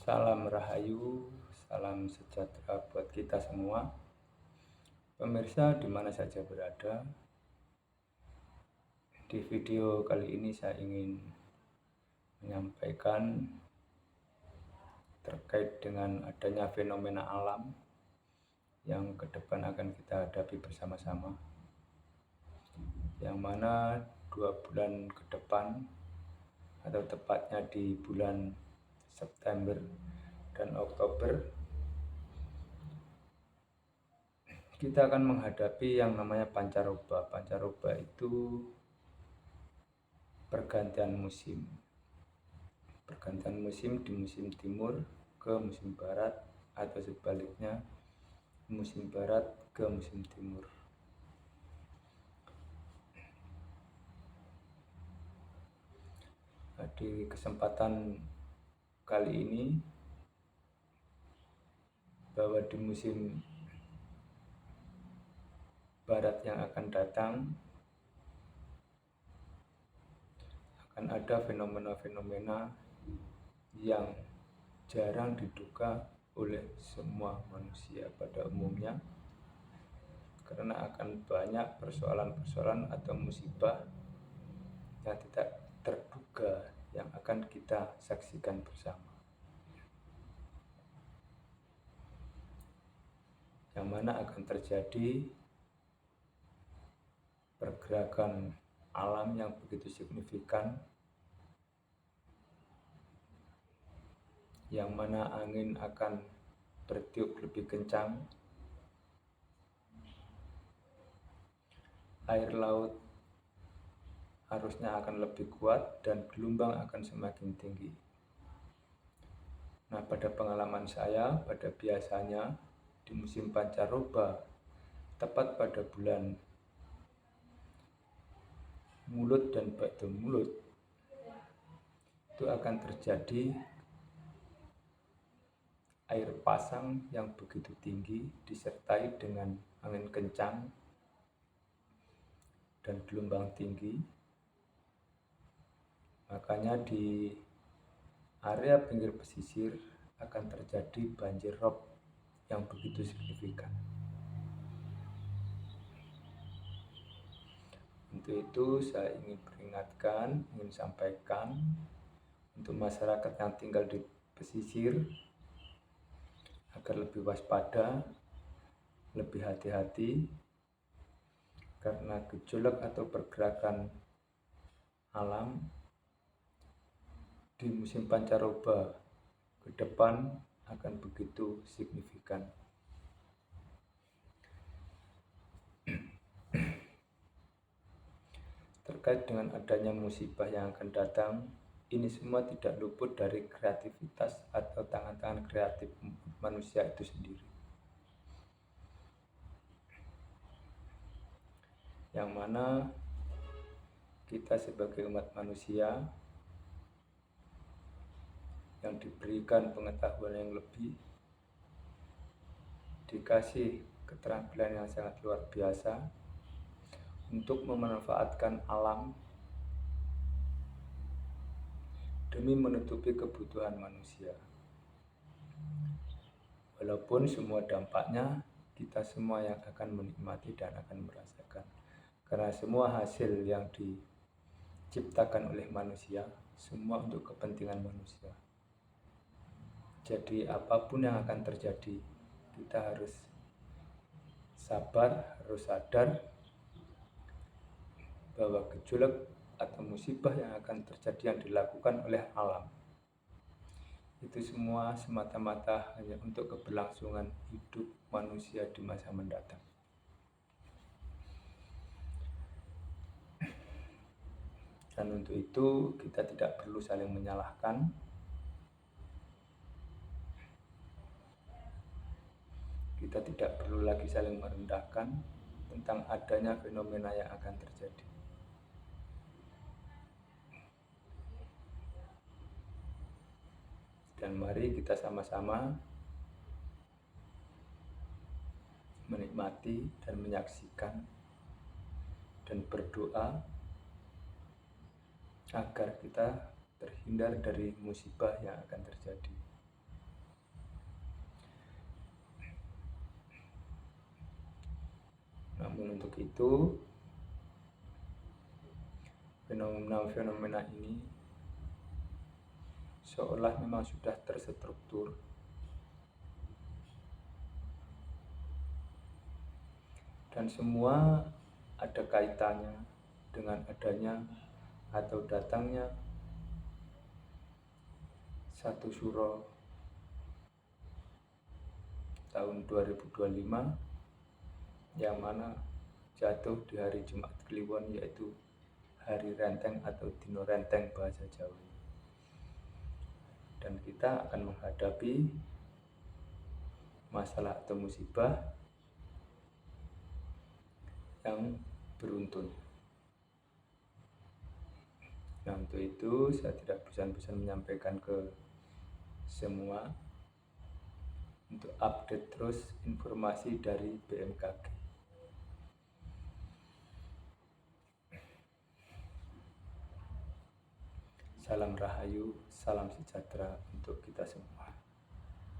Salam Rahayu, salam sejahtera buat kita semua. Pemirsa dimana saja berada, di video kali ini saya ingin menyampaikan terkait dengan adanya fenomena alam yang ke depan akan kita hadapi bersama-sama. Yang mana 2 bulan ke depan, atau tepatnya di bulan September dan Oktober, kita akan menghadapi yang namanya pancaroba. Pancaroba itu pergantian musim. Pergantian musim di musim timur ke musim barat, atau sebaliknya musim barat ke musim timur. Di kesempatan kali ini, bahwa di musim barat yang akan datang akan ada fenomena-fenomena yang jarang diduga oleh semua manusia pada umumnya, karena akan banyak persoalan-persoalan atau musibah yang tidak terduga yang akan kita saksikan bersama, yang mana akan terjadi pergerakan alam yang begitu signifikan, yang mana angin akan bertiup lebih kencang, air laut arusnya akan lebih kuat, dan gelombang akan semakin tinggi. Nah, pada pengalaman saya, pada biasanya di musim pancaroba, tepat pada bulan Mulut dan Batu Mulut, itu akan terjadi air pasang yang begitu tinggi disertai dengan angin kencang dan gelombang tinggi. Makanya di area pinggir pesisir akan terjadi banjir rob yang begitu signifikan. Untuk itu saya ingin peringatkan, ingin sampaikan untuk masyarakat yang tinggal di pesisir agar lebih waspada, lebih hati-hati, karena gejolak atau pergerakan alam di musim pancaroba ke depan akan begitu signifikan. Terkait dengan adanya musibah yang akan datang, ini semua tidak luput dari kreativitas atau tangan-tangan kreatif manusia itu sendiri, yang mana kita sebagai umat manusia yang diberikan pengetahuan yang lebih, dikasih keterampilan yang sangat luar biasa untuk memanfaatkan alam demi menutupi kebutuhan manusia. Walaupun semua dampaknya kita semua yang akan menikmati dan akan merasakan, karena semua hasil yang diciptakan oleh manusia semua untuk kepentingan manusia. Jadi apapun yang akan terjadi, kita harus sabar, harus sadar bahwa gejolak atau musibah yang akan terjadi yang dilakukan oleh alam itu semua semata-mata hanya untuk keberlangsungan hidup manusia di masa mendatang. Dan untuk itu kita tidak perlu saling menyalahkan, kita tidak perlu lagi saling merendahkan tentang adanya fenomena yang akan terjadi. Dan mari kita sama-sama menikmati dan menyaksikan dan berdoa agar kita terhindar dari musibah yang akan terjadi. Namun untuk itu, fenomena-fenomena ini seolah memang sudah terstruktur dan semua ada kaitannya dengan adanya atau datangnya satu suro tahun 2025 yang mana jatuh di hari Jumat Kliwon, yaitu hari Renteng atau Dino Renteng bahasa Jawa. Dan kita akan menghadapi masalah atau musibah yang beruntun. Nah, untuk itu saya tidak bosan-bosan menyampaikan ke semua untuk update terus informasi dari BMKG. Salam Rahayu, salam sejahtera untuk kita semua.